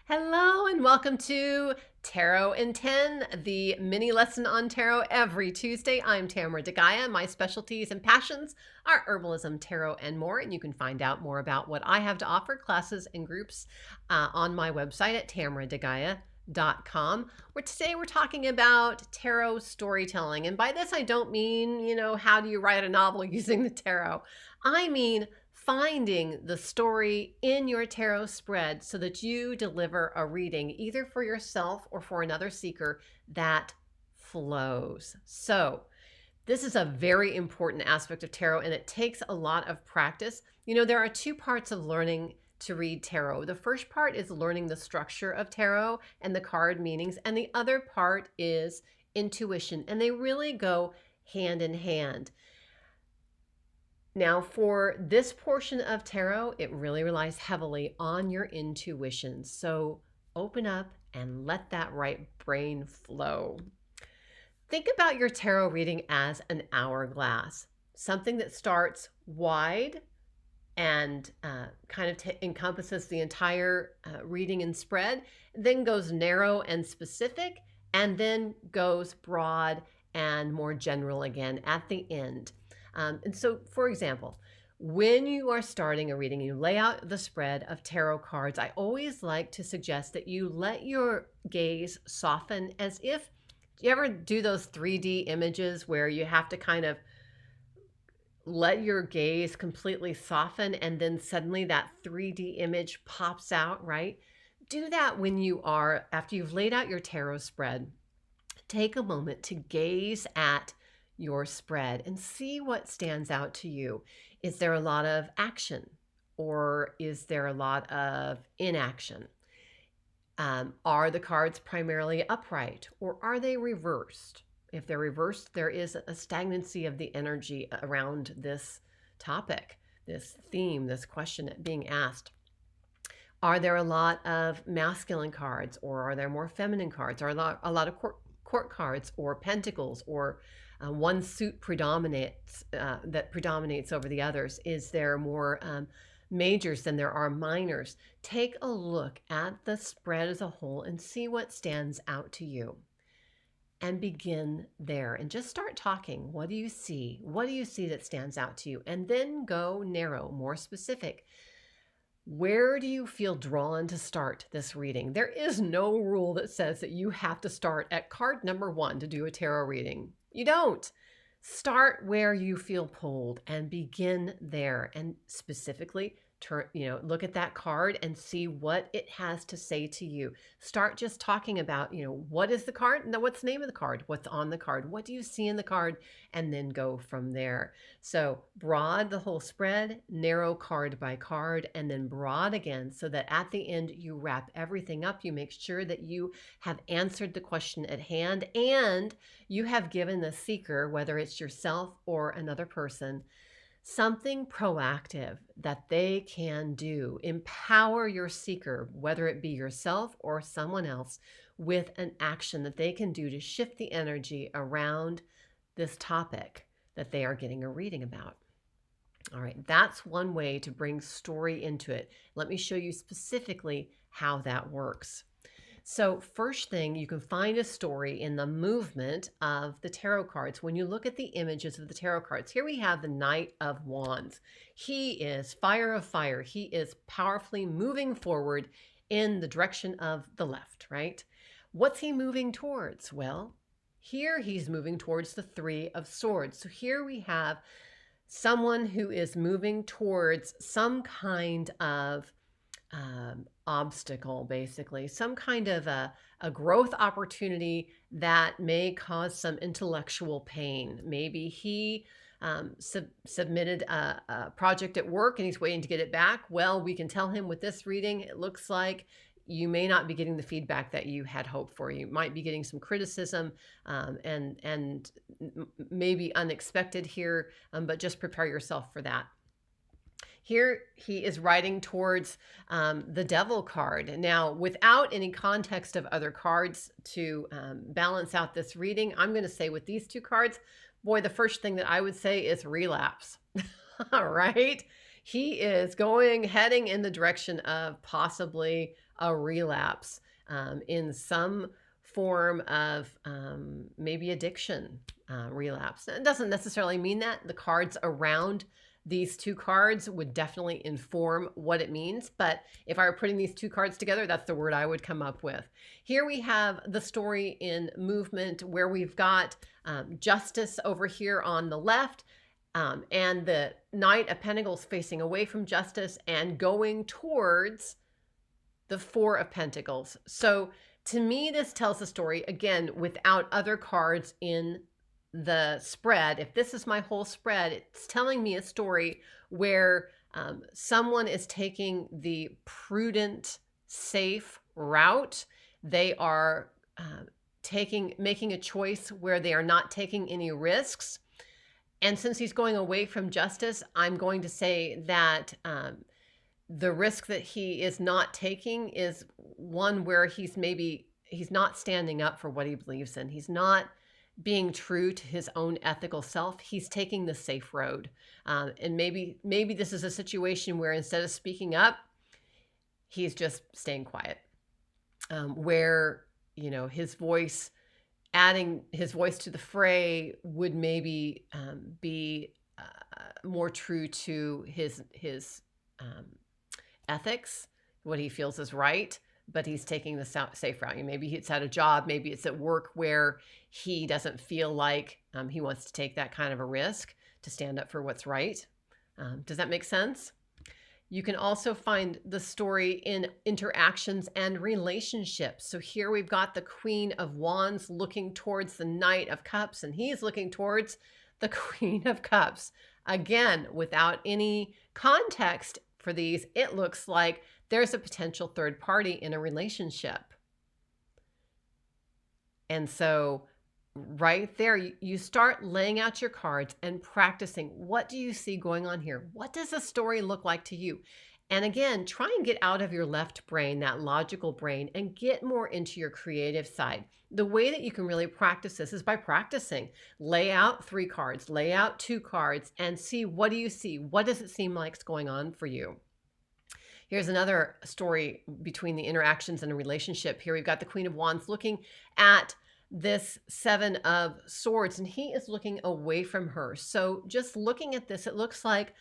Hello and welcome to Tarot in 10, the mini lesson on tarot every Tuesday. I'm Tamara DeGaia. My specialties and passions are herbalism, tarot, and more. And you can find out more about what I have to offer, classes and groups, on my website at tamaradegaia.com. Where today we're talking about tarot storytelling. And by this, I don't mean, how do you write a novel using the tarot? I mean, finding the story in your tarot spread so that you deliver a reading either for yourself or for another seeker that flows. So, this is a very important aspect of tarot and it takes a lot of practice. There are two parts of learning to read tarot. The first part is learning the structure of tarot and the card meanings, and the other part is intuition, and they really go hand in hand. Now, for this portion of tarot, it really relies heavily on your intuition. So open up and let that right brain flow. Think about your tarot reading as an hourglass, something that starts wide and kind of encompasses the entire reading and spread, then goes narrow and specific, and then goes broad and more general again at the end. And so, for example, when you are starting a reading, you lay out the spread of tarot cards, I always like to suggest that you let your gaze soften as if, do you ever do those 3D images where you have to kind of let your gaze completely soften and then suddenly that 3D image pops out, right? Do that when you are, after you've laid out your tarot spread, take a moment to gaze at your spread and see what stands out to you. Is there a lot of action or is there a lot of inaction? Are the cards primarily upright or are they reversed? If they're reversed, there is a stagnancy of the energy around this topic, this theme, this question being asked. Are there a lot of masculine cards or are there more feminine cards? Are a lot of court cards or pentacles, or one suit predominates that predominates over the others? Is there more majors than there are minors? Take a look at the spread as a whole and see what stands out to you. And begin there and just start talking. What do you see? What do you see that stands out to you? And then go narrow, more specific. Where do you feel drawn to start this reading? There is no rule that says that you have to start at card number 1 to do a tarot reading. You don't. Start where you feel pulled and begin there, and specifically look at that card and see what it has to say to you. Start just talking about, what is the card? No, what's the name of the card? What's on the card? What do you see in the card? And then go from there. So broad the whole spread, narrow card by card, and then broad again, so that at the end you wrap everything up. You make sure that you have answered the question at hand and you have given the seeker, whether it's yourself or another person, something proactive that they can do. Empower your seeker, whether it be yourself or someone else, with an action that they can do to shift the energy around this topic that they are getting a reading about. All right, that's one way to bring story into it. Let me show you specifically how that works. So first thing, you can find a story in the movement of the tarot cards. When you look at the images of the tarot cards, here we have the Knight of Wands. He is fire of fire. He is powerfully moving forward in the direction of the left, right? What's he moving towards? Well, here he's moving towards the 3 of Swords. So here we have someone who is moving towards some kind of obstacle, basically, some kind of a growth opportunity that may cause some intellectual pain. Maybe he submitted a project at work and he's waiting to get it back. Well, we can tell him with this reading, it looks like you may not be getting the feedback that you had hoped for. You might be getting some criticism and maybe unexpected here, but just prepare yourself for that. Here he is writing towards the Devil card. Now, without any context of other cards to balance out this reading, I'm going to say with these two cards, boy, the first thing that I would say is relapse. All right. He is heading in the direction of possibly a relapse in some form of maybe addiction relapse. It doesn't necessarily mean that. The cards around these two cards would definitely inform what it means. But if I were putting these two cards together, that's the word I would come up with. Here we have the story in movement where we've got justice over here on the left, and the Knight of Pentacles facing away from justice and going towards the Four of Pentacles. So to me, this tells the story, again, without other cards in the spread. If this is my whole spread, it's telling me a story where someone is taking the prudent, safe route. They are making a choice where they are not taking any risks. And since he's going away from justice, I'm going to say that the risk that he is not taking is one where he's not standing up for what he believes in. He's not being true to his own ethical self. He's taking the safe road. And maybe this is a situation where instead of speaking up, he's just staying quiet. Where, his voice, adding his voice to the fray would maybe be more true to his ethics, what he feels is right, but he's taking the safe route. Maybe it's at a job, maybe it's at work where he doesn't feel like he wants to take that kind of a risk to stand up for what's right. Does that make sense? You can also find the story in interactions and relationships. So here we've got the Queen of Wands looking towards the Knight of Cups, and he's looking towards the Queen of Cups. Again, without any context for these, it looks like there's a potential third party in a relationship. And so right there, you start laying out your cards and practicing. What do you see going on here? What does the story look like to you? And again, try and get out of your left brain, that logical brain, and get more into your creative side. The way that you can really practice this is by practicing. Lay out 3 cards, lay out 2 cards, and see, what do you see? What does it seem like is going on for you? Here's another story between the interactions and a relationship. Here we've got the Queen of Wands looking at this 7 of Swords, and he is looking away from her. So just looking at this, it looks like,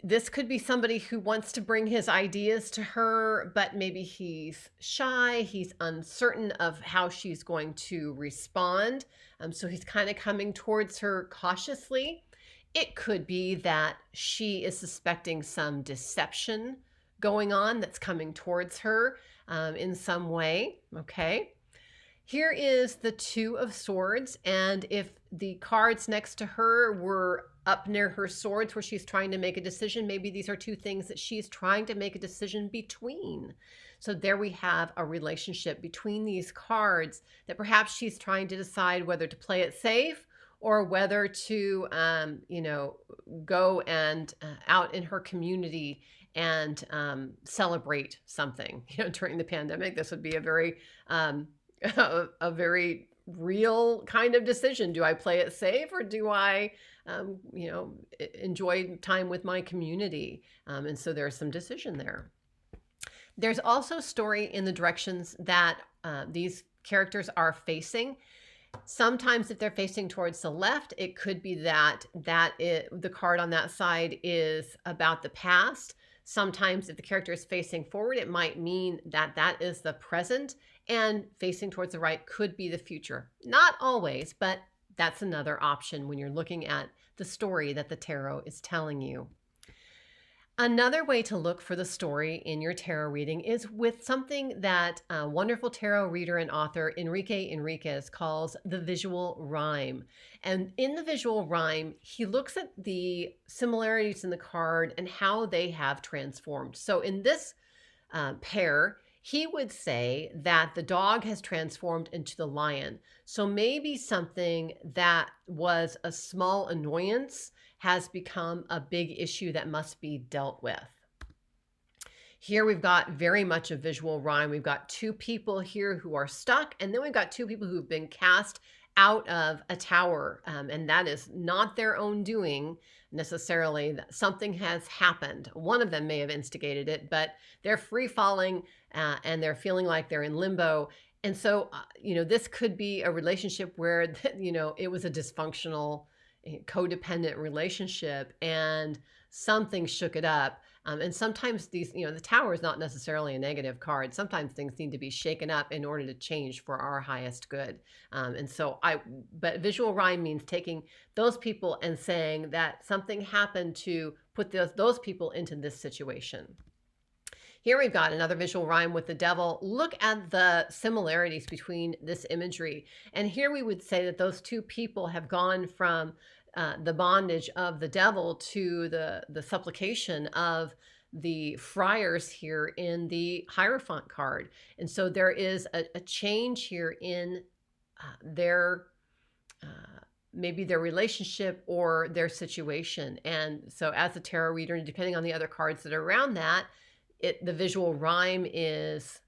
this could be somebody who wants to bring his ideas to her, but maybe he's shy. He's uncertain of how she's going to respond. So he's kind of coming towards her cautiously. It could be that she is suspecting some deception going on that's coming towards her in some way. Okay. Here is the 2 of Swords, and if the cards next to her were up near her swords where she's trying to make a decision, maybe these are 2 things that she's trying to make a decision between. So there we have a relationship between these cards that perhaps she's trying to decide whether to play it safe or whether to, go and out in her community and celebrate something. During the pandemic, this would be a very a very real kind of decision. Do I play it safe, or do I, enjoy time with my community? And so there's some decision there. There's also story in the directions that these characters are facing. Sometimes if they're facing towards the left, it could be that the card on that side is about the past. Sometimes if the character is facing forward, it might mean that that is the present, and facing towards the right could be the future. Not always, but that's another option when you're looking at the story that the tarot is telling you. Another way to look for the story in your tarot reading is with something that a wonderful tarot reader and author Enrique Enriquez calls the visual rhyme. And in the visual rhyme, he looks at the similarities in the card and how they have transformed. So in this pair, he would say that the dog has transformed into the lion. So maybe something that was a small annoyance has become a big issue that must be dealt with. Here we've got very much a visual rhyme. We've got 2 people here who are stuck, and then we've got 2 people who've been cast out of a tower, and that is not their own doing. necessarily. Something has happened. One of them may have instigated it, but they're free falling and they're feeling like they're in limbo. And so, this could be a relationship where, it was a dysfunctional, codependent relationship and something shook it up. And sometimes these, the Tower is not necessarily a negative card. Sometimes things need to be shaken up in order to change for our highest good. But visual rhyme means taking those people and saying that something happened to put those people into this situation. Here we've got another visual rhyme with the devil. Look at the similarities between this imagery. And here we would say that those two people have gone from the bondage of the devil to the supplication of the friars here in the Hierophant card. And so there is a change here in their maybe their relationship or their situation. And so as a tarot reader, and depending on the other cards that are around that, the visual rhyme is,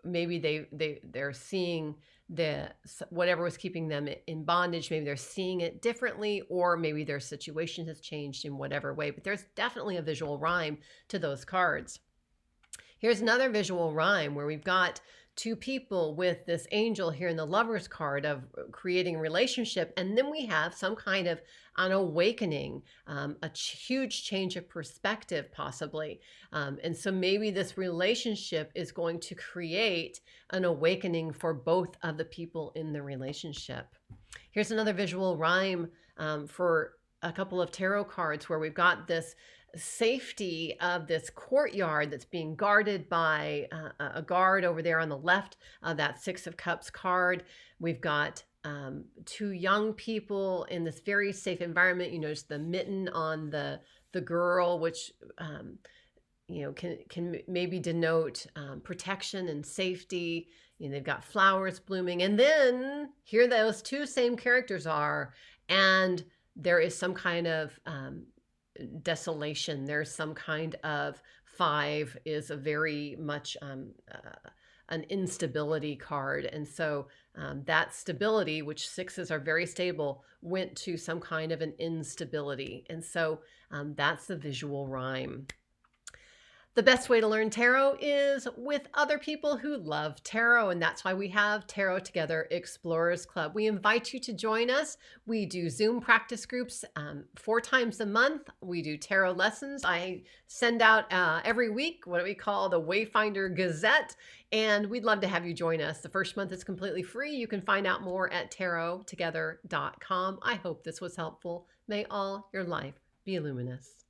maybe they're seeing whatever was keeping them in bondage. Maybe they're seeing it differently, or maybe their situation has changed in whatever way. But there's definitely a visual rhyme to those cards. Here's another visual rhyme where we've got two people with this angel here in the Lover's card of creating a relationship. And then we have some kind of an awakening, a huge change of perspective possibly. And so maybe this relationship is going to create an awakening for both of the people in the relationship. Here's another visual rhyme for a couple of tarot cards where we've got this safety of this courtyard that's being guarded by a guard over there on the left of that Six of Cups card. We've got two young people in this very safe environment. You notice the mitten on the girl, which can maybe denote protection and safety. They've got flowers blooming, and then here those two same characters are, and there is some kind of desolation. There's some kind of 5 is a very much an instability card. And so that stability, which 6s are very stable, went to some kind of an instability. And so that's the visual rhyme. The best way to learn tarot is with other people who love tarot, and that's why we have Tarot Together Explorers Club. We invite you to join us. We do Zoom practice groups 4 times a month. We do tarot lessons. I send out every week what we call the Wayfinder Gazette, and we'd love to have you join us. The first month is completely free. You can find out more at tarottogether.com. I hope this was helpful. May all your life be luminous.